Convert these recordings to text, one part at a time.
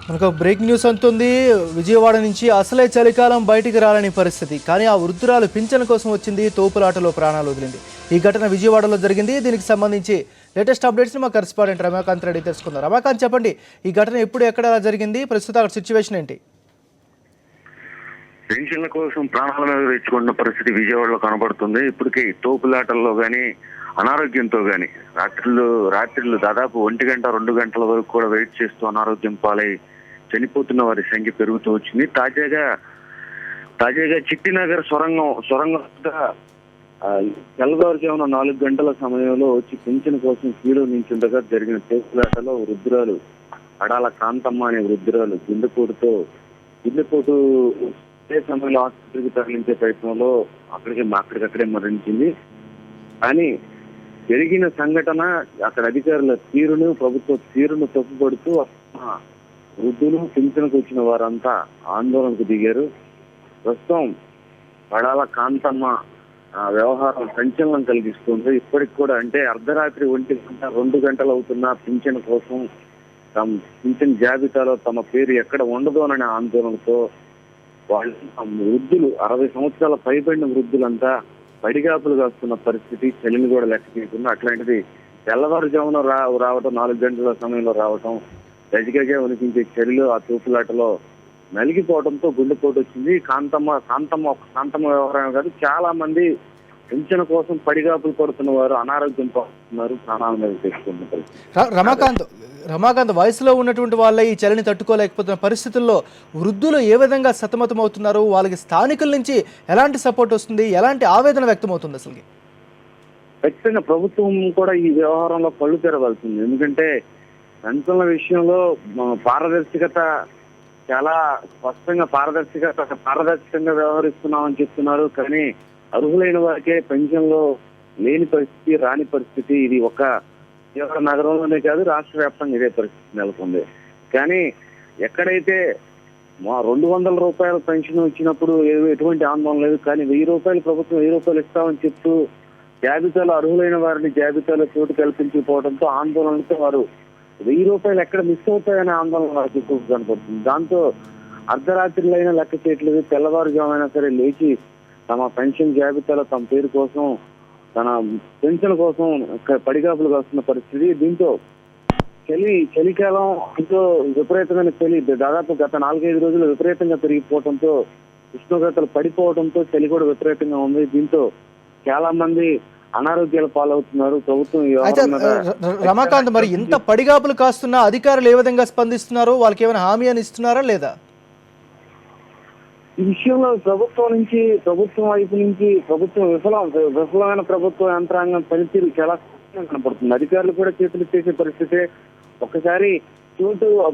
మనకు breaking news అంటుంది. విజయవాడ నుంచి అసలే చలికాలం బయటికి రాలని పరిస్థితి, కానీ ఆ వృద్ధురాలు పింఛన్ కోసం వచ్చింది, తోపులాటలో ప్రాణాలు వదిలింది. ఈ ఘటన విజయవాడలో జరిగింది. దీనికి సంబంధించి లేటెస్ట్ అప్డేట్స్ని మా కరెస్పాండెంట్ రమాకాంత్ రెడ్డి తెలుసుకుందాం. రమాకాంత్, చెప్పండి, ఈ ఘటన ఎప్పుడు ఎక్కడ జరిగింది, ప్రస్తుత అక్కడ సిచ్యువేషన్ ఏంటి? పెన్షన్ల కోసం ప్రాణాల మీద తెచ్చుకున్న పరిస్థితి విజయవాడలో కనబడుతుంది. ఇప్పటికీ తోపులాటల్లో కానీ అనారోగ్యంతో కానీ రాత్రిళ్ళు దాదాపు 1 గంట 2 గంటల వరకు కూడా వెయిట్ చేస్తూ అనారోగ్యం పాలై చనిపోతున్న వారి సంఖ్య పెరుగుతూ వచ్చింది. తాజాగా చిట్టినగర్ సొరంగం తెల్లవారుజామున 4 గంటల సమయంలో వచ్చి పింఛన్ కోసం క్యూలో నించుండగా జరిగిన తోపులాటలో వృద్ధురాలు అడాల కాంతమ్మ అనే వృద్ధురాలు గుండెపోటు అదే సమయంలో ఆసుపత్రికి తరలించే ప్రయత్నంలో అక్కడికక్కడే మరణించింది. కానీ జరిగిన సంఘటన అక్కడ అధికారుల ప్రభుత్వ తీరును తప్పుపడుతూ వృద్ధులు పింఛన్కు వచ్చిన వారంతా ఆందోళనకు దిగారు. ప్రస్తుతం పడాల కాంతమ్మ వ్యవహారం సంచలనం కలిగిస్తుంది. ఇప్పటికి కూడా అంటే అర్ధరాత్రి 1 గంట 2 గంటలు అవుతున్న పింఛన్ కోసం పింఛన్ జాబితాలో తమ పేరు ఎక్కడ ఉండదోననే ఆందోళనతో వాళ్ళు వృద్ధులు 60 సంవత్సరాల పైబడిన వృద్ధులంతా పడిగాపులు కాస్తున్న పరిస్థితి, చలిని కూడా లెక్క చేయకుండా. అట్లాంటిది తెల్లవారుజామున రావటం 4 గంటల సమయంలో రావటం, గజగజ వణికించే చలిలో ఆ తూపులాటలో నలిగిపోవడంతో గుండెపోటు వచ్చింది. కాంతమ్మ వ్యవహారం కాదు, చాలా మంది పింఛన్ కోసం పడిగాపులు పడుతున్న వారు అనారోగ్యం పడుతున్నారు, ప్రాణాల మీద తెచ్చుకుంటున్నారు. రమాకాంత్, వయసులో ఉన్నటువంటి వాళ్ళ ఈ చలిని తట్టుకోలేకపోతున్న పరిస్థితుల్లో వృద్ధులు ఏ విధంగా సతమతం అవుతున్నారు? వాళ్ళకి స్థానికుల నుంచి ఎలాంటి సపోర్ట్ వస్తుంది, ఎలాంటి ఆవేదన వ్యక్తం అవుతుంది? అసలు ఖచ్చితంగా ప్రభుత్వం కూడా ఈ వ్యవహారంలో కళ్ళు తెరవలసింది. ఎందుకంటే పెన్షన్ల విషయంలో పారదర్శకత చాలా స్పష్టంగా పారదర్శకంగా వ్యవహరిస్తున్నామని చెప్తున్నారు. కానీ అర్హులైన వారికే పెన్షన్లో లేని పరిస్థితి, రాని పరిస్థితి. ఇది ఒక విజయవాడ నగరంలోనే కాదు, రాష్ట్ర వ్యాప్తంగా ఇదే పరిస్థితి నెలకొంది. కానీ ఎక్కడైతే 200 రూపాయల పెన్షన్ ఇచ్చినప్పుడు ఎటువంటి ఆందోళన లేదు. కానీ 1000 రూపాయలు ప్రభుత్వం 1000 రూపాయలు ఇస్తామని చెప్తూ జాబితాలో అర్హులైన వారిని జాబితాలో చోటు కల్పించకపోవడంతో ఆందోళనతో వారు 1000 రూపాయలు ఎక్కడ మిస్ అవుతాయనే ఆందోళన వారికి ఎక్కువ కనపడుతుంది. దాంతో అర్ధరాత్రులైనా లెక్క చేయట్లేదు, తెల్లవారుజామైనా సరే లేచి తమ పెన్షన్ జాబితాలో తమ పేరు కోసం, తన పెన్షన్ కోసం పడిగాపులు కాస్తున్న పరిస్థితి. దీంతో చలికాలం ఎంతో విపరీతమైన చలి దాదాపు గత 4-5 రోజులు విపరీతంగా పెరిగిపోవడంతో, ఉష్ణోగ్రతలు పడిపోవడంతో చలి కూడా విపరీతంగా ఉంది. దీంతో చాలా మంది అనారోగ్యాల పాలవుతున్నారు. ప్రభుత్వం రమాకాంత్, మరి ఇంత పడిగాపులు కాస్తున్న అధికారులు ఏ విధంగా స్పందిస్తున్నారు? వాళ్ళకి ఏమైనా హామీ అని ఇస్తున్నారా లేదా? ఈ విషయంలో ప్రభుత్వం వైపు నుంచి విఫలమైన ప్రభుత్వ యంత్రాంగం పనితీరు చాలా కనపడుతుంది. అధికారులు కూడా చేతులు చేసే పరిస్థితి. ఒక్కసారి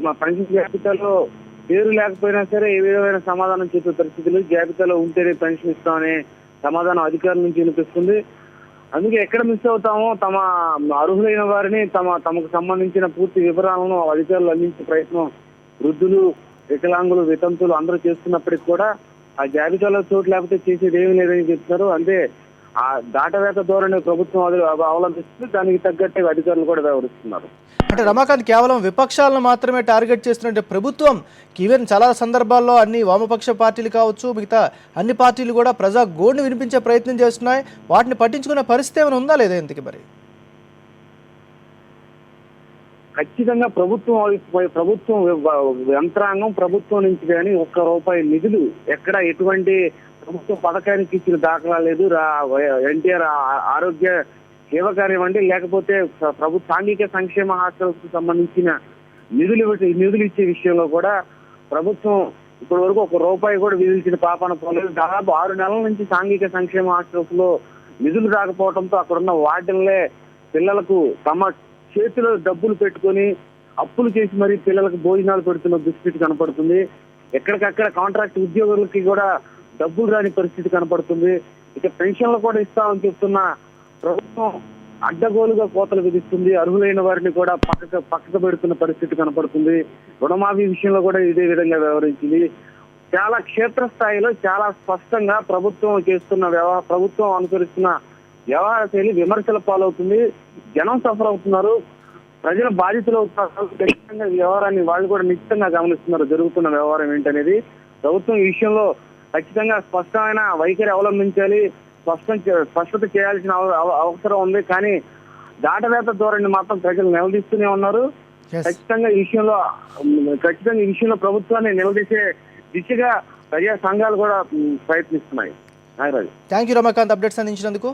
మా పెన్షన్ జాబితాలో పేరు లేకపోయినా సరే ఏ విధమైన సమాధానం చెప్పే పరిస్థితులు, జాబితాలో ఉంటేనే పెన్షన్ ఇస్తామనే సమాధానం అధికారుల నుంచి వినిపిస్తుంది. అందుకే ఎక్కడ మిస్ అవుతామో తమ అర్హులైన వారిని తమకు సంబంధించిన పూర్తి వివరాలను అధికారులు అందించే ప్రయత్నం వృద్ధులు, వికలాంగులు, వితంతులు అందరూ చేస్తున్నప్పటికీ కూడా ఆ జాబితాలో చోటు లేకపోతే చేసేది ఏమీ లేదని చెప్తున్నారు. అంటే ఆ దాటవేత ధోరణి ప్రభుత్వం అవలంబిస్తుంది. దానికి తగ్గట్టే అధికారులు కూడా వ్యవహరిస్తున్నారు. అంటే రమాకాంత్, కేవలం విపక్షాలను మాత్రమే టార్గెట్ చేస్తున్నట్టే ప్రభుత్వం ఈవెన్ చాలా సందర్భాల్లో అన్ని వామపక్ష పార్టీలు కావచ్చు, మిగతా అన్ని పార్టీలు కూడా ప్రజా గోడుని వినిపించే ప్రయత్నం చేస్తున్నాయి. వాటిని పట్టించుకునే పరిస్థితి ఏమైనా ఉందా లేదా ఇంతకీ? మరి ఖచ్చితంగా ప్రభుత్వం యంత్రాంగం ప్రభుత్వం నుంచి కానీ ₹1 నిధులు ఎక్కడ ఎటువంటి ప్రభుత్వ పథకానికి ఇచ్చిన దాఖలా లేదు. ఎన్టీఆర్ ఆరోగ్య సేవ కానివ్వండి, లేకపోతే సాంఘిక సంక్షేమ హాస్టల్స్ కు సంబంధించిన నిధులు ఇచ్చే విషయంలో కూడా ప్రభుత్వం ఇప్పటి వరకు ₹1 కూడా విధించిన పాపాన పోలేదు. దాదాపు 6 నెలల నుంచి సాంఘిక సంక్షేమ హాస్టల్స్ లో నిధులు రాకపోవడంతో అక్కడున్న వార్డెన్లే పిల్లలకు తమ చేతిలో డబ్బులు పెట్టుకొని అప్పులు చేసి మరీ పిల్లలకు భోజనాలు పెడుతున్న దుస్థితి కనపడుతుంది. ఎక్కడికక్కడ కాంట్రాక్ట్ ఉద్యోగులకి కూడా డబ్బులు రాని పరిస్థితి కనపడుతుంది. ఇక పెన్షన్లు కూడా ఇస్తామని చెప్తున్న ప్రభుత్వం అడ్డగోలుగా కోతలు విధిస్తుంది. అర్హులైన వారిని కూడా పక్కకు పెడుతున్న పరిస్థితి కనపడుతుంది. రుణమాఫీ విషయంలో కూడా ఇదే విధంగా వ్యవహరించింది. చాలా క్షేత్రస్థాయిలో చాలా స్పష్టంగా ప్రభుత్వం అనుసరిస్తున్న వ్యవహార శైలి విమర్శల పాలవుతుంది. జనం సఫర్ అవుతున్నారు. ప్రజలు బాధితులు అవుతున్నారు. ఖచ్చితంగా ఈ వ్యవహారాన్ని వాళ్ళు కూడా నిశ్చితంగా గమనిస్తున్నారు, జరుగుతున్న వ్యవహారం ఏంటనేది. ప్రభుత్వం ఈ విషయంలో ఖచ్చితంగా స్పష్టమైన వైఖరి అవలంబించాలి, స్పష్టత చేయాల్సిన అవసరం ఉంది. కానీ దాటవేత ధోరణి మాత్రం ప్రజలు నిలదీస్తూనే ఉన్నారు. Yes. ఖచ్చితంగా ఈ విషయంలో ప్రభుత్వాన్ని నిలదీసే దిశగా ప్రజా సంఘాలు కూడా ప్రయత్నిస్తున్నాయి. నాగరాజు. థ్యాంక్ యూ రమాకాంత్, అప్డేట్స్ అందించినందుకు.